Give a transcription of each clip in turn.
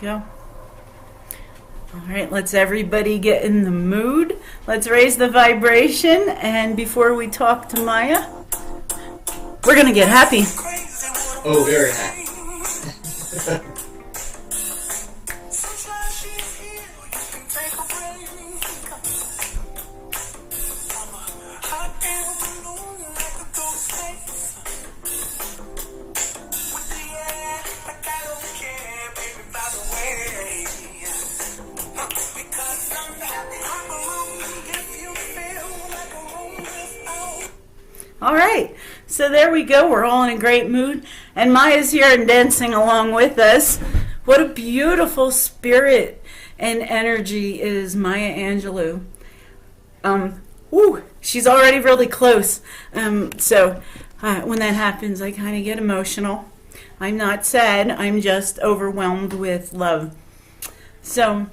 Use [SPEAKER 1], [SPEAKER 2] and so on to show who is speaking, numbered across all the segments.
[SPEAKER 1] go. All right, let's everybody get in the mood. Let's raise the vibration. And before we talk to Maya, we're going to get happy.
[SPEAKER 2] Oh, very happy.
[SPEAKER 1] All right, so there we go. We're all in a great mood. And Maya's here and dancing along with us. What a beautiful spirit and energy is Maya Angelou. She's already really close. So when that happens, I kind of get emotional. I'm not sad. I'm just overwhelmed with love. So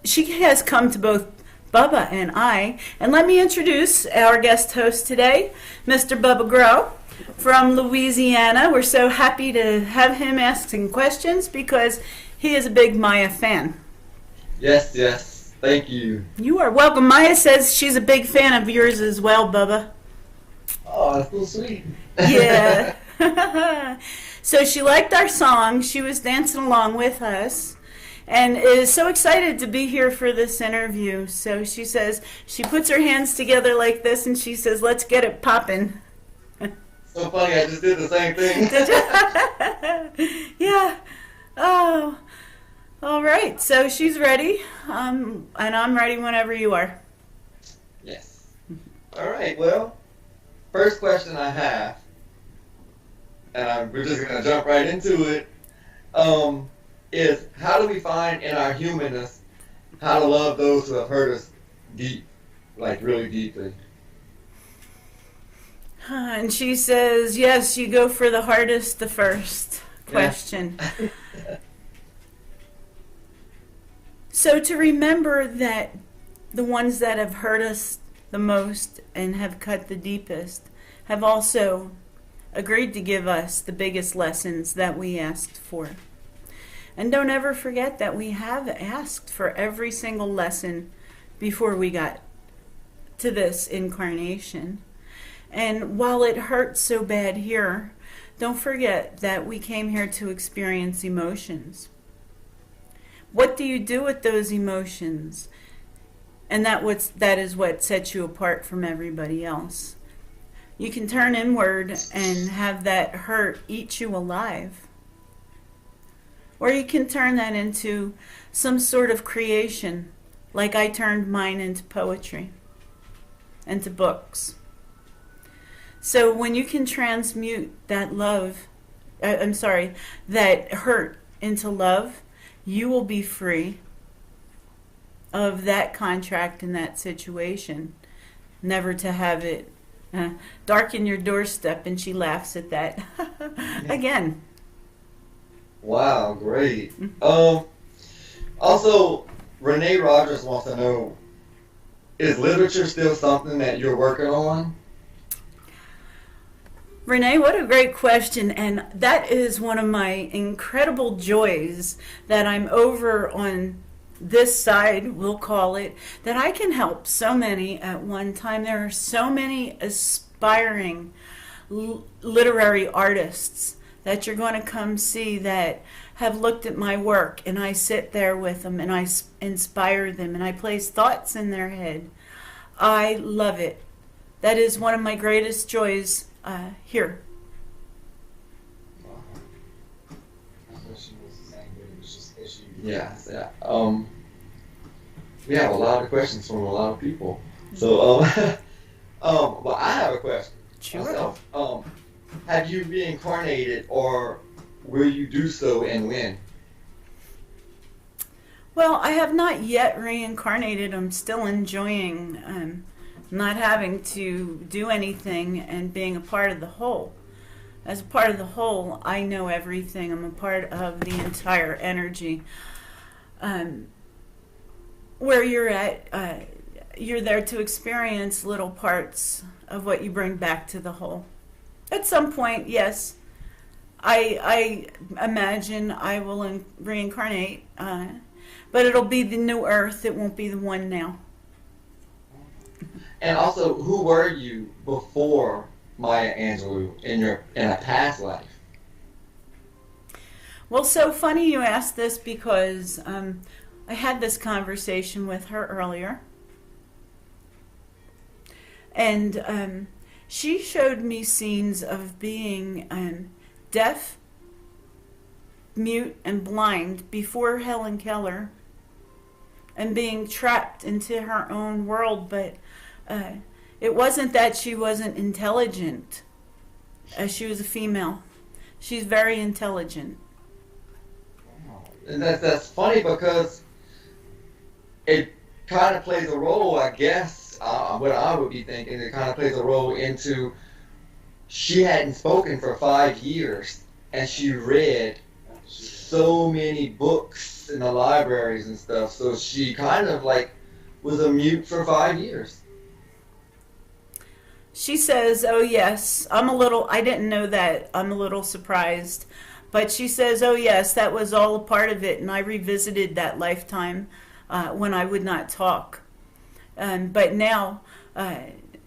[SPEAKER 1] she has come to both Bubba and I. And let me introduce our guest host today, Mr. Bubba Grow from Louisiana. We're so happy to have him asking questions because he is a big Maya fan.
[SPEAKER 2] Yes. Thank you.
[SPEAKER 1] You are welcome. Maya says she's a big fan of yours as well, Bubba.
[SPEAKER 2] Oh, that's so sweet.
[SPEAKER 1] Yeah. So she liked our song. She was dancing along with us. And is so excited to be here for this interview. So she says, she puts her hands together like this and she says, let's get it poppin'.
[SPEAKER 2] So funny, I just did the same thing.
[SPEAKER 1] Did you? Yeah. Oh. All right. So she's ready. And I'm ready whenever you are.
[SPEAKER 2] Yes. All right, well, first question I have, and we're just going to jump right into it, is how do we find in our humanness how to love those who have hurt us deep, like really deeply?
[SPEAKER 1] And she says, yes, you go for the hardest, the first question.
[SPEAKER 2] Yeah.
[SPEAKER 1] So to remember that the ones that have hurt us the most and have cut the deepest have also agreed to give us the biggest lessons that we asked for. And don't ever forget that we have asked for every single lesson before we got to this incarnation. And while it hurts so bad here, don't forget that we came here to experience emotions. What do you do with those emotions? And that is what sets you apart from everybody else. You can turn inward and have that hurt eat you alive. Or you can turn that into some sort of creation, like I turned mine into poetry, into books. So when you can transmute that that hurt into love, you will be free of that contract and that situation, never to have it darken your doorstep. And she laughs at that again.
[SPEAKER 2] Wow, great. Also, Renee Rogers wants to know, is literature still something that you're working on?
[SPEAKER 1] Renee, what a great question. And that is one of my incredible joys, that I'm over on this side, we'll call it, that I can help so many at one time. There are so many aspiring literary artists that you're going to come see that have looked at my work, and I sit there with them and I inspire them and I place thoughts in their head. I love it. That is one of my greatest joys here.
[SPEAKER 2] Yeah. We have a lot of questions from a lot of people. So, well, I have a question myself. Have you reincarnated, or will you do so, and when?
[SPEAKER 1] Well, I have not yet reincarnated. I'm still enjoying not having to do anything and being a part of the whole. As a part of the whole, I know everything. I'm a part of the entire energy. Where you're at, you're there to experience little parts of what you bring back to the whole. At some point, yes, I imagine I will reincarnate, but it'll be the new Earth. It won't be the one now.
[SPEAKER 2] And also, who were you before Maya Angelou in a past life?
[SPEAKER 1] Well, so funny you asked this because I had this conversation with her earlier. And she showed me scenes of being deaf, mute, and blind before Helen Keller, and being trapped into her own world. But it wasn't that she wasn't intelligent. She was a female. She's very intelligent.
[SPEAKER 2] And that's funny because it kind of plays a role, I guess, what I would be thinking, it kind of plays a role into she hadn't spoken for 5 years and she read so many books in the libraries and stuff, so she kind of like was a mute for 5 years.
[SPEAKER 1] She says, oh yes, I didn't know that, I'm a little surprised. But she says, oh yes, that was all a part of it, and I revisited that lifetime when I would not talk. But now,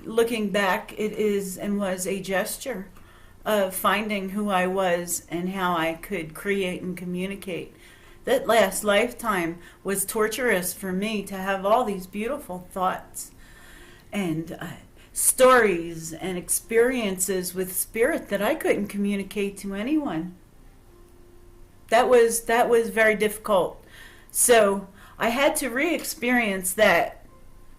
[SPEAKER 1] looking back, it is and was a gesture of finding who I was and how I could create and communicate. That last lifetime was torturous for me to have all these beautiful thoughts and stories and experiences with spirit that I couldn't communicate to anyone. That was very difficult. So I had to re-experience that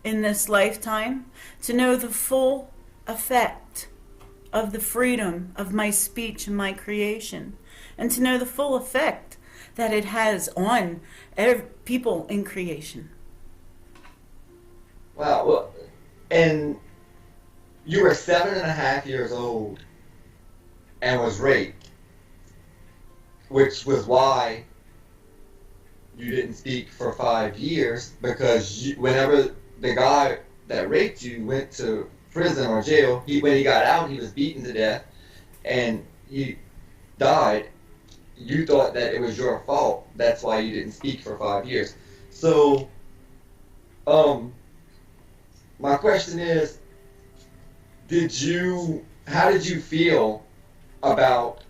[SPEAKER 1] in this lifetime to know the full effect of the freedom of my speech and my creation, and to know the full effect that it has on people in creation.
[SPEAKER 2] Wow. Well, and you were 7.5 years old and was raped, which was why you didn't speak for 5 years, because whenever the guy that raped you went to prison or jail, when he got out, he was beaten to death and he died. You thought that it was your fault. That's why you didn't speak for 5 years. So, my question is, how did you feel about,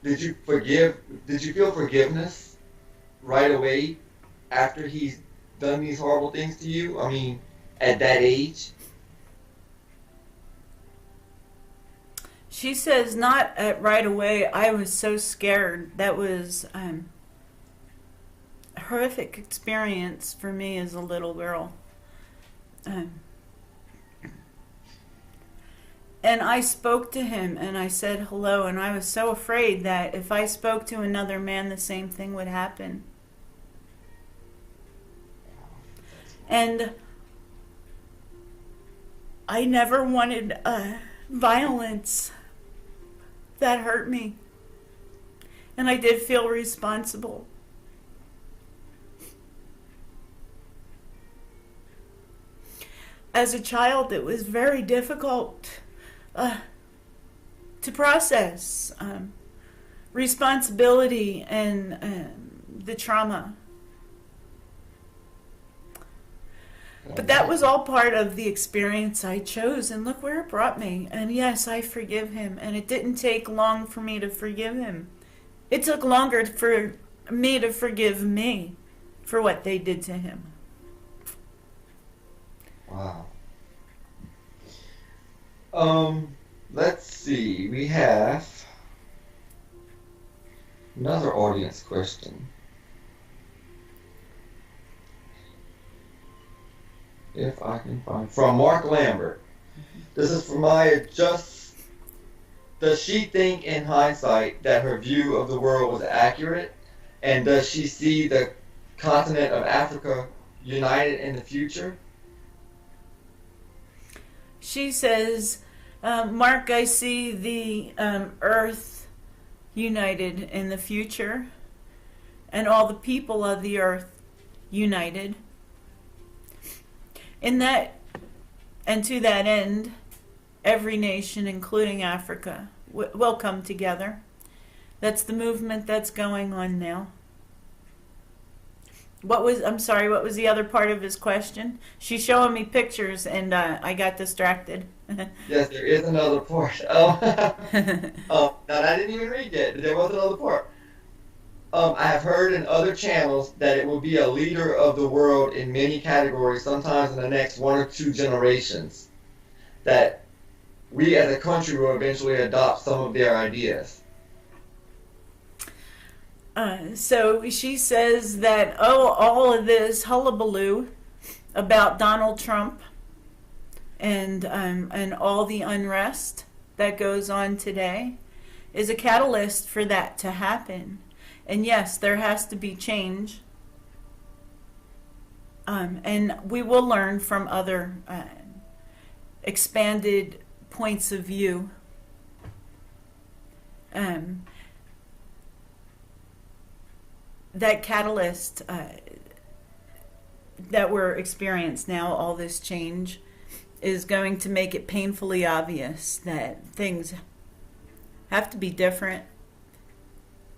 [SPEAKER 2] did you feel forgiveness right away after he's done these horrible things to you? I mean, at that age?
[SPEAKER 1] She says not right away. I was so scared. That was a horrific experience for me as a little girl. And I spoke to him and I said hello, and I was so afraid that if I spoke to another man, the same thing would happen. And I never wanted violence that hurt me. And I did feel responsible. As a child, it was very difficult to process responsibility and the trauma. But that was all part of the experience I chose, and look where it brought me. And yes, I forgive him, and it didn't take long for me to forgive him. It took longer for me to forgive me for what they did to him.
[SPEAKER 2] Wow. Let's see. We have another audience question. If I can find, from Mark Lambert. This is for Maya. Does she think in hindsight that her view of the world was accurate? And does she see the continent of Africa united in the future?
[SPEAKER 1] She says, Mark, I see the earth united in the future, and all the people of the earth united. In that, and to that end, every nation, including Africa, will come together. That's the movement that's going on now. I'm sorry, what was the other part of his question? She's showing me pictures and I got distracted.
[SPEAKER 2] Yes, there is another part. Now I didn't even read yet. There was another part. I have heard in other channels that it will be a leader of the world in many categories, sometimes in the next 1 or 2 generations. That we as a country will eventually adopt some of their ideas.
[SPEAKER 1] So she says that, all of this hullabaloo about Donald Trump and all the unrest that goes on today is a catalyst for that to happen. And yes, there has to be change. And we will learn from other expanded points of view. That catalyst that we're experiencing now, all this change, is going to make it painfully obvious that things have to be different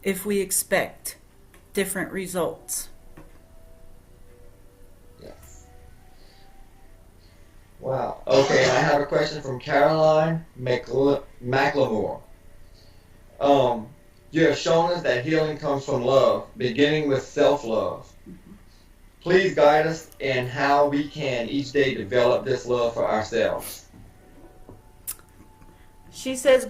[SPEAKER 1] if we expect different results.
[SPEAKER 2] Yes. Wow. Okay, I have a question from Caroline McLemore. You have shown us that healing comes from love, beginning with self-love. Please guide us in how we can each day develop this love for ourselves.
[SPEAKER 1] She says,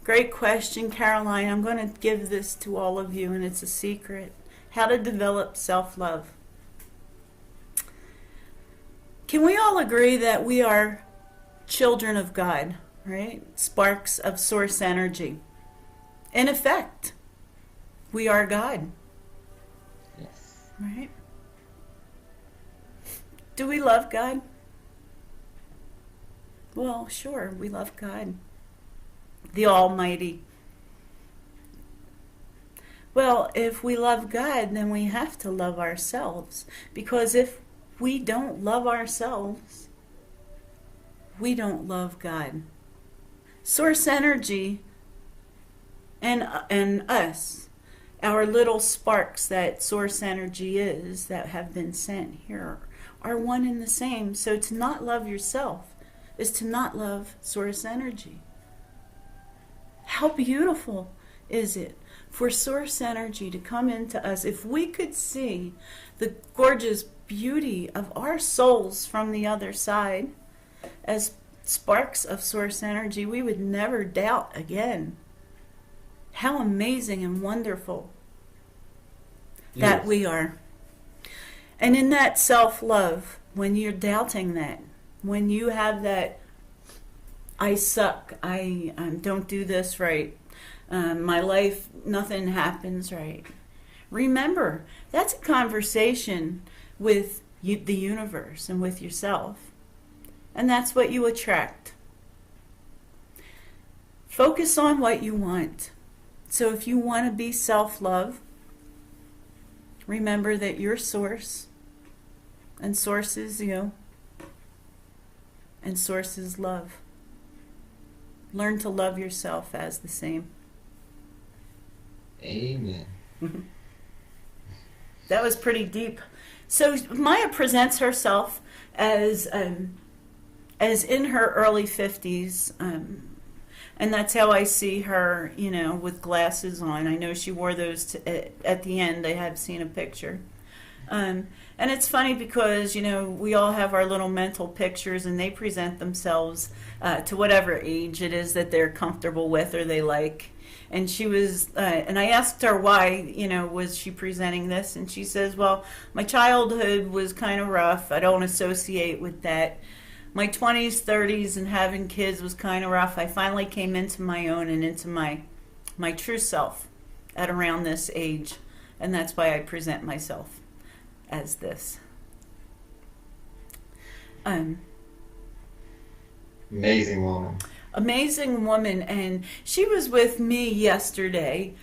[SPEAKER 1] great question, Caroline. I'm going to give this to all of you, and it's a secret. How to develop self-love. Can we all agree that we are children of God, right? Sparks of source energy. In effect, we are God.
[SPEAKER 2] Yes.
[SPEAKER 1] Right? Do we love God? Well, sure, we love God. The Almighty. Well, if we love God, then we have to love ourselves. Because if we don't love ourselves, we don't love God. Source energy and us, our little sparks that source energy is that have been sent here, are one and the same. So to not love yourself is to not love source energy. How beautiful is it for source energy to come into us? If we could see the gorgeous beauty of our souls from the other side as sparks of source energy, we would never doubt again. How amazing and wonderful that we are. And in that self-love, when you're doubting that, when you have that, I suck, I don't do this right, my life, nothing happens right. Remember, that's a conversation with the universe and with yourself. And that's what you attract. Focus on what you want. So if you want to be self-love, remember that you're source, and source is you, and source is love. Learn to love yourself as the same.
[SPEAKER 2] Amen.
[SPEAKER 1] That was pretty deep. So Maya presents herself as in her early 50s, and that's how I see her, with glasses on. I know she wore those at the end. I have seen a picture. And it's funny because, we all have our little mental pictures, and they present themselves to whatever age it is that they're comfortable with or they like. And she was, and I asked her why, was she presenting this? And she says, well, my childhood was kind of rough. I don't associate with that. My 20s, 30s, and having kids was kind of rough. I finally came into my own and into my true self at around this age. And that's why I present myself as this.
[SPEAKER 2] Amazing woman.
[SPEAKER 1] Amazing woman. And she was with me yesterday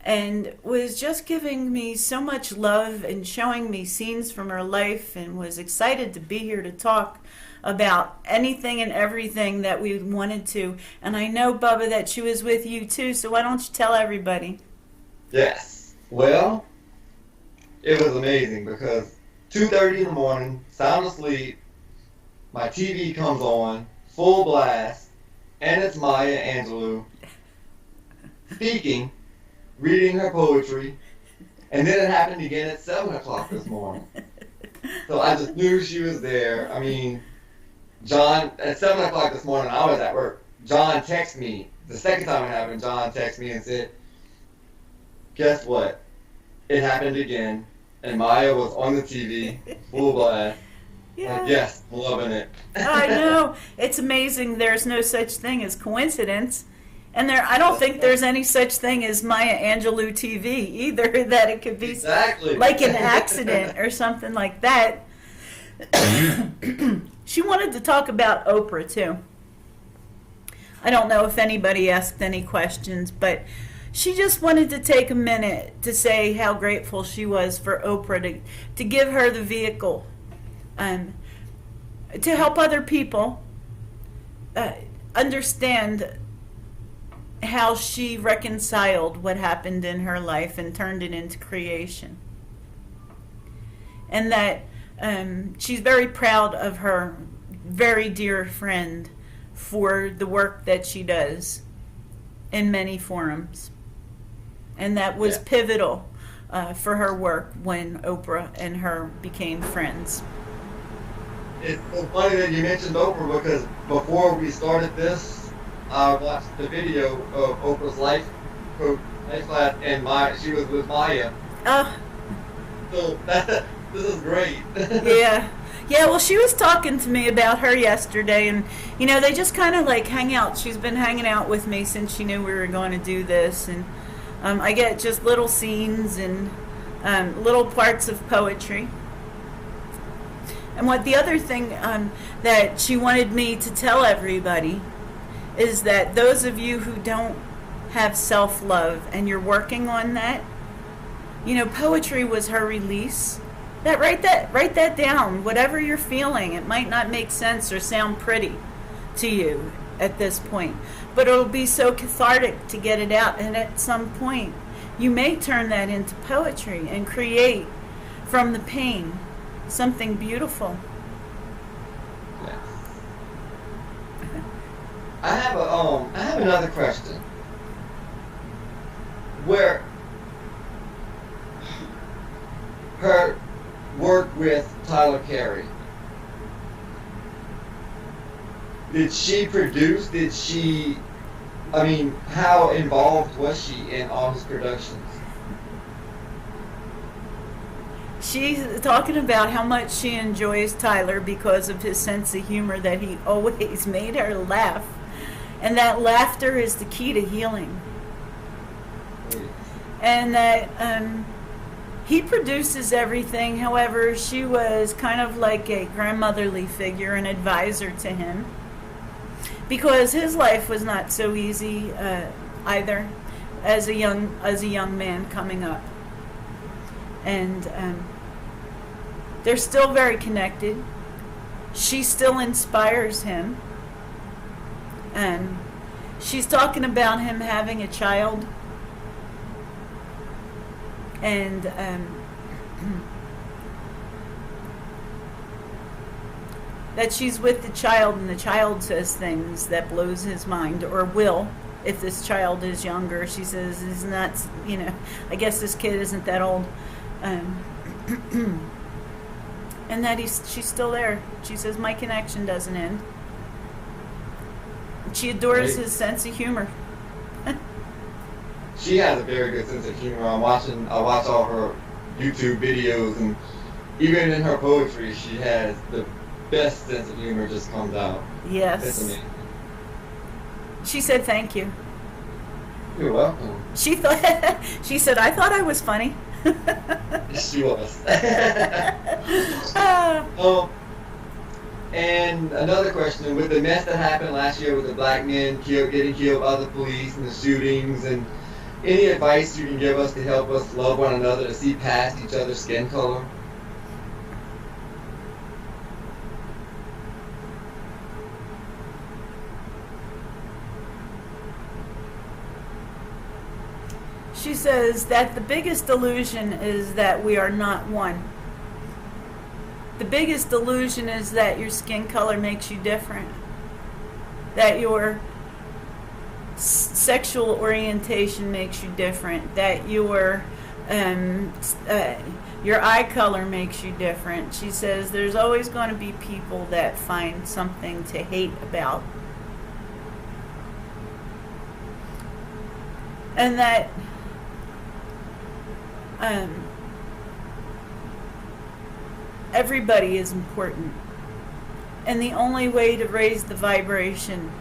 [SPEAKER 1] and was just giving me so much love and showing me scenes from her life, and was excited to be here to talk about anything and everything that we wanted to. And I know, Bubba, that she was with you too, so why don't you tell everybody?
[SPEAKER 2] Yes. Well, it was amazing because 2:30 in the morning, sound asleep, my TV comes on, full blast, and it's Maya Angelou speaking, reading her poetry, and then it happened again at 7 o'clock this morning. So I just knew she was there. I mean, John, at 7 o'clock this morning, I was at work. John texted me, the second time it happened, John texted me and said, guess what? It happened again, and Maya was on the TV, full blast.
[SPEAKER 1] Yeah.
[SPEAKER 2] Like, yes, I'm loving it.
[SPEAKER 1] I know. It's amazing. There's no such thing as coincidence. And I don't think there's any such thing as Maya Angelou TV either, that it could be
[SPEAKER 2] exactly
[SPEAKER 1] like an accident or something like that. She wanted to talk about Oprah too. I don't know if anybody asked any questions, but she just wanted to take a minute to say how grateful she was for Oprah to give her the vehicle to help other people understand how she reconciled what happened in her life and turned it into creation. And that she's very proud of her very dear friend for the work that she does in many forums. And that was pivotal for her work when Oprah and her became friends.
[SPEAKER 2] It's so funny that you mentioned Oprah because before we started this, I watched the video of Oprah's life class, and she was with Maya. So this is great.
[SPEAKER 1] Yeah. Yeah, well, she was talking to me about her yesterday, and, you know, they just kind of, like, hang out. She's been hanging out with me since she knew we were going to do this, and I get just little scenes and little parts of poetry. And what the other thing that she wanted me to tell everybody is that those of you who don't have self-love and you're working on that, you know, poetry was her release. Write that down. Whatever you're feeling, it might not make sense or sound pretty to you at this point, but it'll be so cathartic to get it out, and at some point you may turn that into poetry and create from the pain something beautiful.
[SPEAKER 2] Yes. I have another question. Where her work with Tyler Perry, did she produce? How involved was she in all his productions?
[SPEAKER 1] She's talking about how much she enjoys Tyler because of his sense of humor, that he always made her laugh. And that laughter is the key to healing. And that he produces everything. However, she was kind of like a grandmotherly figure, an advisor to him. Because his life was not so easy either as a young man coming up. And they're still very connected. She still inspires him. And she's talking about him having a child. And that she's with the child, and the child says things that blows his mind, or will, if this child is younger. She says, "Is not, you know, I guess this kid isn't that old," and that she's still there. She says, "My connection doesn't end." She adores his sense of humor.
[SPEAKER 2] She has a very good sense of humor. I watch all her YouTube videos, and even in her poetry, she has the best sense of humor. Just comes out.
[SPEAKER 1] Yes.
[SPEAKER 2] It's amazing.
[SPEAKER 1] She said, "Thank you."
[SPEAKER 2] You're welcome.
[SPEAKER 1] She said, "I thought I was funny."
[SPEAKER 2] She was. And another question, with the mess that happened last year with the black men getting killed by the police and the shootings, and any advice you can give us to help us love one another, to see past each other's skin color?
[SPEAKER 1] She says that the biggest delusion is that we are not one. The biggest delusion is that your skin color makes you different. That your sexual orientation makes you different. That your eye color makes you different. She says there's always going to be people that find something to hate about. And that everybody is important. And the only way to raise the vibration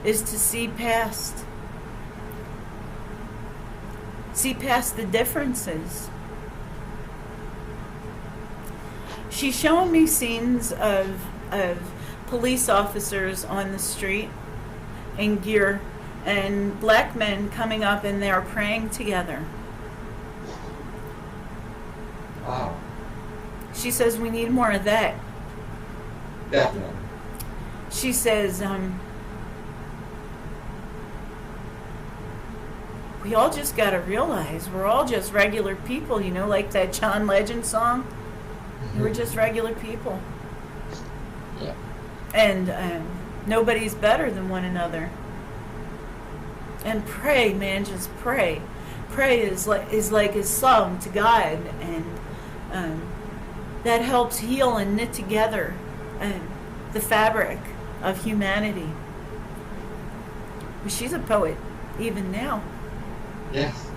[SPEAKER 1] is to see past the differences. She's showing me scenes of police officers on the street in gear and black men coming up and they're praying together.
[SPEAKER 2] Wow.
[SPEAKER 1] She says we need more of that.
[SPEAKER 2] Definitely.
[SPEAKER 1] She says we all just got to realize we're all just regular people, you know, like that John Legend song. Mm-hmm. We're just regular people.
[SPEAKER 2] Yeah.
[SPEAKER 1] And nobody's better than one another. And pray, man, just pray. Pray is like a song to God, and that helps heal and knit together the fabric of humanity. She's a poet, even now.
[SPEAKER 2] Yes.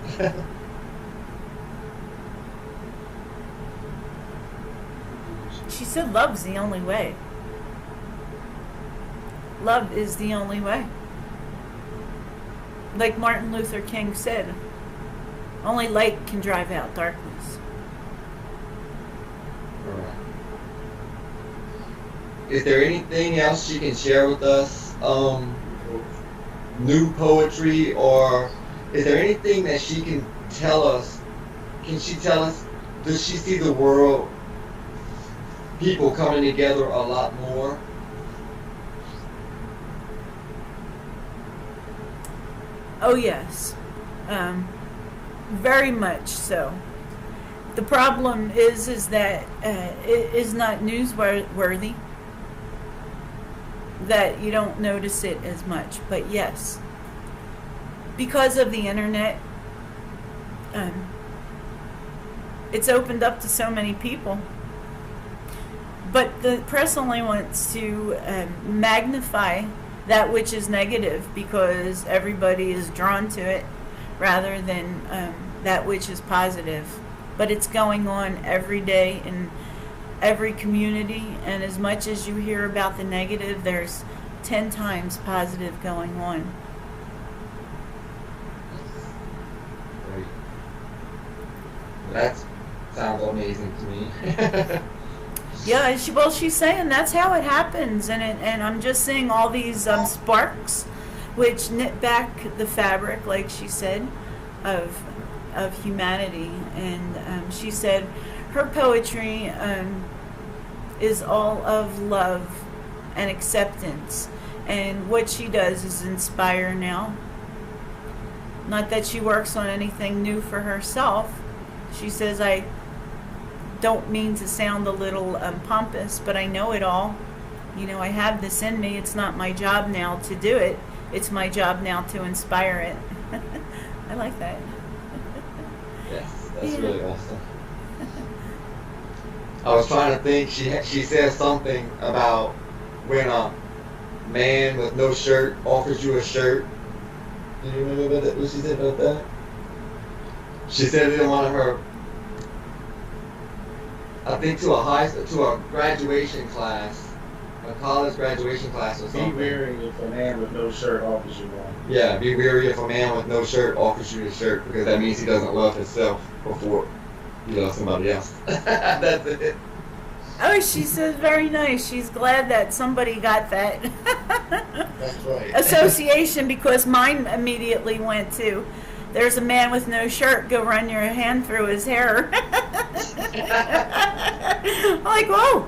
[SPEAKER 1] She said love's the only way. Love is the only way. Like Martin Luther King said, only light can drive out darkness.
[SPEAKER 2] Right. Is there anything else she can share with us? New poetry, or is there anything that she can tell us? Can she tell us, does she see the world, people coming together a lot more?
[SPEAKER 1] Oh yes, very much so. The problem is that it is not newsworthy, that you don't notice it as much. But yes, because of the internet, it's opened up to so many people. But the press only wants to magnify that which is negative because everybody is drawn to it rather than that which is positive. But it's going on every day in every community, and as much as you hear about the negative, there's 10 times positive going on.
[SPEAKER 2] Great. That sounds amazing to me.
[SPEAKER 1] Yeah, she's saying that's how it happens, and I'm just seeing all these sparks, which knit back the fabric, like she said, of humanity. And she said her poetry is all of love and acceptance, and what she does is inspire now. Not that she works on anything new for herself. She says, I don't mean to sound a little pompous, but I know it all. You know, I have this in me. It's not my job now to do it. It's my job now to inspire it. I like that.
[SPEAKER 2] Yes, that's really awesome. I was trying to think. She said something about when a man with no shirt offers you a shirt. Do you remember what she said about that? She said it in one of her, I think to a graduation class, a college graduation class or something.
[SPEAKER 3] Be wary if a man with no shirt offers you one.
[SPEAKER 2] Yeah, be wary if a man with no shirt offers you a shirt, because that means he doesn't love himself before he loves somebody else. That's it.
[SPEAKER 1] Oh, she says very nice. She's glad that somebody got that
[SPEAKER 2] That's right.
[SPEAKER 1] association, because mine immediately went to, there's a man with no shirt, go run your hand through his hair. I'm like, whoa.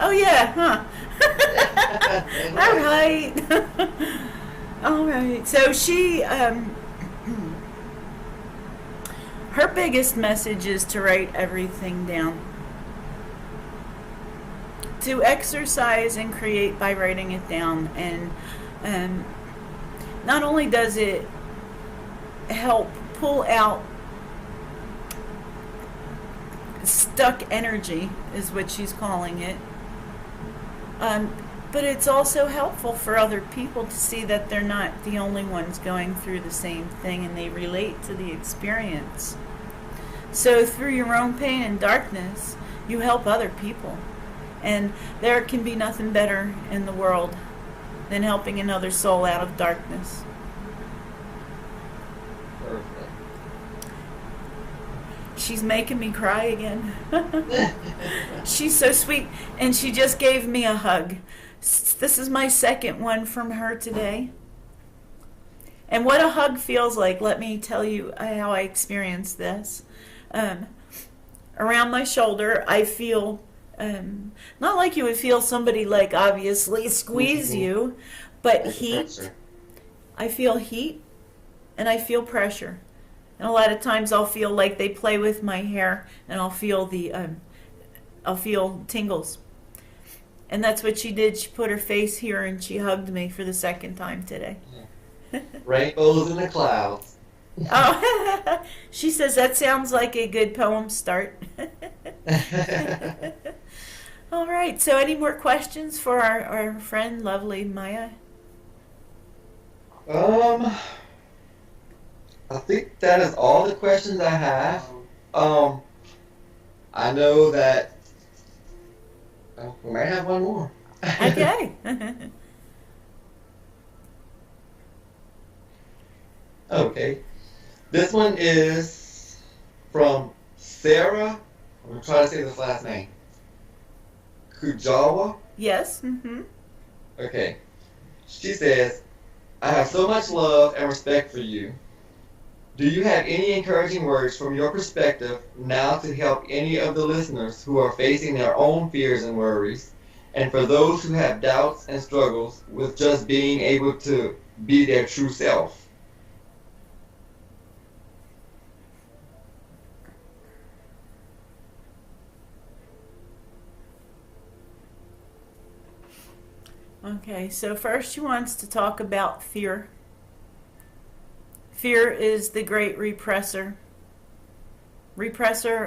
[SPEAKER 1] Oh yeah, huh. All right. All right. So she her biggest message is to write everything down. To exercise and create by writing it down. And not only does it help pull out stuck energy, is what she's calling it, but it's also helpful for other people to see that they're not the only ones going through the same thing, and they relate to the experience. So through your own pain and darkness, you help other people. And there can be nothing better in the world than helping another soul out of darkness.
[SPEAKER 2] Perfect.
[SPEAKER 1] She's making me cry again. She's so sweet. And she just gave me a hug. This is my second one from her today. And what a hug feels like, let me tell you how I experienced this. Around my shoulder, I feel, not like you would feel somebody like obviously squeeze you, but heat. I feel heat and I feel pressure. And a lot of times I'll feel like they play with my hair, and I'll feel I'll feel tingles. And that's what she did. She put her face here and she hugged me for the second time today.
[SPEAKER 2] Rainbows in the clouds.
[SPEAKER 1] Oh, she says that sounds like a good poem start. All right. So, any more questions for our friend, lovely Maya?
[SPEAKER 2] I think that is all the questions I have. I know that we might have one more.
[SPEAKER 1] Okay.
[SPEAKER 2] Okay. This one is from Sarah. I'm going to try to say this last name. Kujawa.
[SPEAKER 1] Yes. Mm-hmm.
[SPEAKER 2] Okay. She says, I have so much love and respect for you. Do you have any encouraging words from your perspective now to help any of the listeners who are facing their own fears and worries, and for those who have doubts and struggles with just being able to be their true self?
[SPEAKER 1] Okay, so first she wants to talk about fear. Fear is the great repressor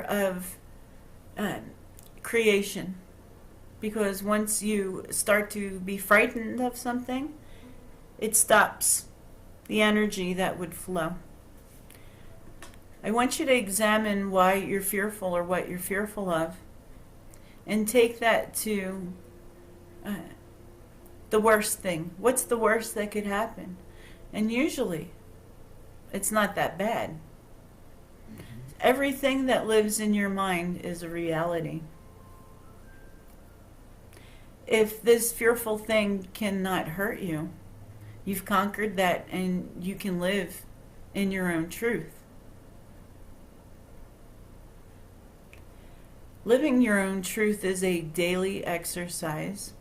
[SPEAKER 1] of creation. Because once you start to be frightened of something, it stops the energy that would flow. I want you to examine why you're fearful or what you're fearful of, and take that to the worst thing. What's the worst that could happen? And usually, it's not that bad. Everything that lives in your mind is a reality. If this fearful thing cannot hurt you, you've conquered that and you can live in your own truth. Living your own truth is a daily exercise.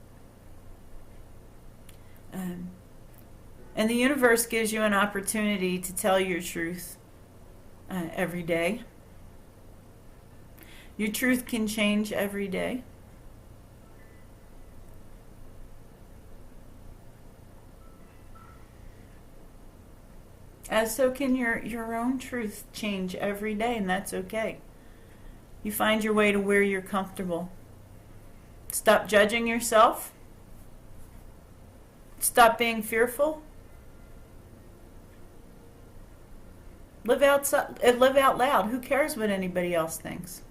[SPEAKER 1] And the universe gives you an opportunity to tell your truth every day. Your truth can change every day. As so can your own truth change every day, and that's okay. You find your way to where you're comfortable. Stop judging yourself. Stop being fearful. Live out loud. Who cares what anybody else thinks?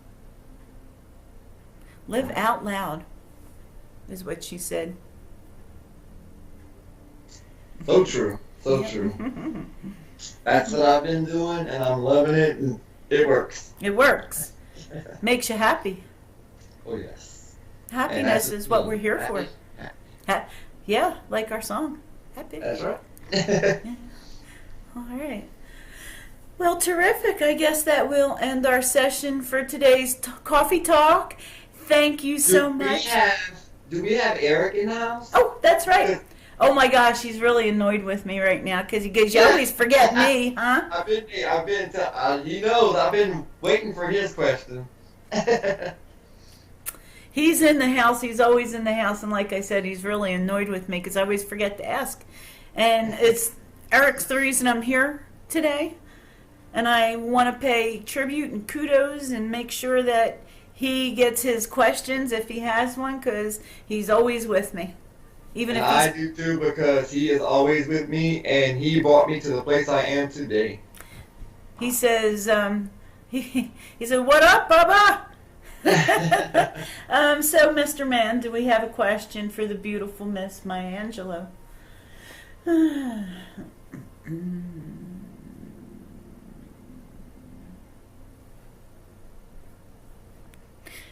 [SPEAKER 1] Live out loud, is what she said.
[SPEAKER 2] So true. So true. That's what I've been doing, and I'm loving it, and it works.
[SPEAKER 1] It works. Makes you happy.
[SPEAKER 2] Oh, yes.
[SPEAKER 1] Happiness is what we're here for.
[SPEAKER 2] Happy.
[SPEAKER 1] Yeah, like our song. Happy.
[SPEAKER 2] That's right.
[SPEAKER 1] Yeah. All right. Well, terrific. I guess that will end our session for today's coffee talk. Thank you so much.
[SPEAKER 2] Do we have Eric in the house?
[SPEAKER 1] Oh, that's right. Oh my gosh, he's really annoyed with me right now because he goes, "You always forget me, huh?"
[SPEAKER 2] He knows I've been waiting for his question.
[SPEAKER 1] He's in the house. He's always in the house, and like I said, he's really annoyed with me because I always forget to ask. And it's Eric's the reason I'm here today, and I want to pay tribute and kudos and make sure that he gets his questions if he has one, because he's always with me. Even if
[SPEAKER 2] I do too, because he is always with me, and he brought me to the place I am today.
[SPEAKER 1] He says, he said, "What up, Bubba?" So, Mr. Man, do we have a question for the beautiful Miss Maya Angelou?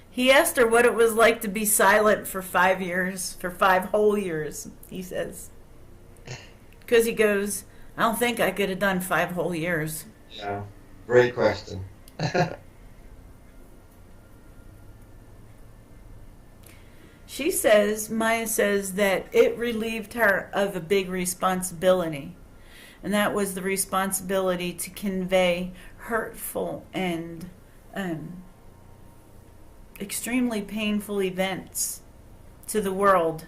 [SPEAKER 1] He asked her what it was like to be silent for 5 years, for 5 whole years, he says. Because he goes, "I don't think I could have done 5 whole years."
[SPEAKER 2] Yeah, great question.
[SPEAKER 1] She says, Maya says, that it relieved her of a big responsibility. And that was the responsibility to convey hurtful and extremely painful events to the world.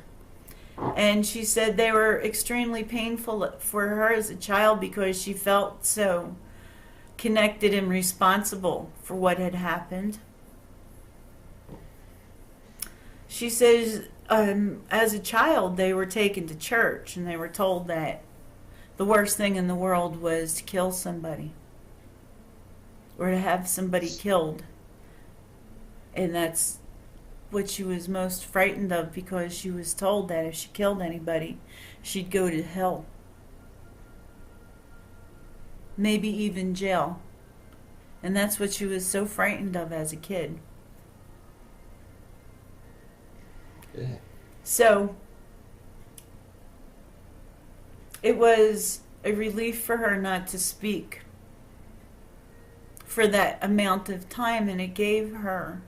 [SPEAKER 1] And she said they were extremely painful for her as a child because she felt so connected and responsible for what had happened. She says as a child they were taken to church and they were told that the worst thing in the world was to kill somebody or to have somebody killed. And that's what she was most frightened of, because she was told that if she killed anybody, she'd go to hell. Maybe even jail. And that's what she was so frightened of as a kid.
[SPEAKER 2] Yeah.
[SPEAKER 1] So it was a relief for her not to speak for that amount of time, and it gave her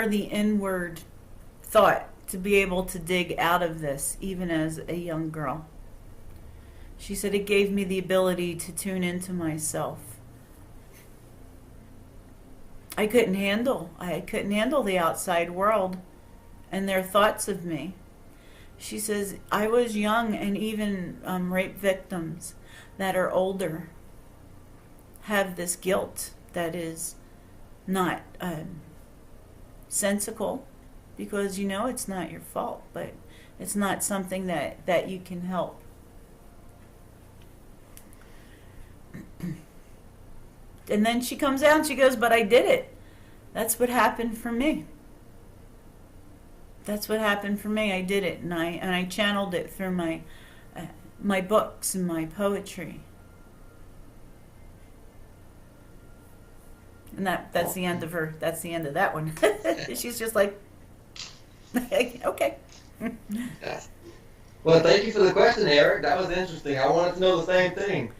[SPEAKER 1] the inward thought to be able to dig out of this, even as a young girl. She said it gave me the ability to tune into myself. I couldn't handle the outside world and their thoughts of me. She says, I was young, and even rape victims that are older have this guilt that is not sensical, because you know it's not your fault, but it's not something that you can help. And then she comes out and she goes, "But I did it. That's what happened for me. That's what happened for me. I did it, and I channeled it through my books and my poetry." And that's the end of her. That's the end of that one. She's just like, okay.
[SPEAKER 2] Yes. Well, thank you for the question, Eric. That was interesting. I wanted to know the same thing.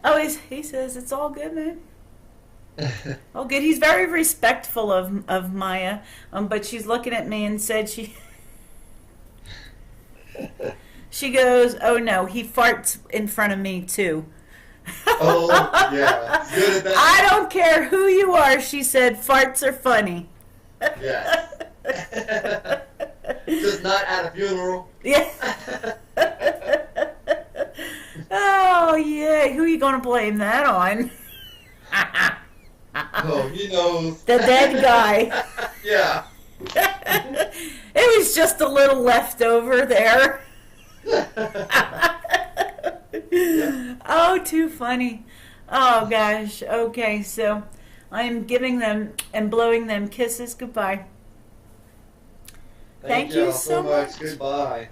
[SPEAKER 1] Oh, he says it's all good, man. All good. He's very respectful of Maya, but she's looking at me and said she goes, "Oh no, he farts in front of me too."
[SPEAKER 2] Oh yeah, good at that.
[SPEAKER 1] I don't care who you are, she said. Farts are funny.
[SPEAKER 2] Yes. Just not at a funeral.
[SPEAKER 1] Yeah. Oh yeah, who are you gonna blame that on?
[SPEAKER 2] Oh, he knows.
[SPEAKER 1] The dead guy.
[SPEAKER 2] Yeah.
[SPEAKER 1] It was just a little leftover there. Oh, too funny. Oh gosh. Okay, so I'm giving them and blowing them kisses goodbye. Thank you so much.
[SPEAKER 2] Goodbye.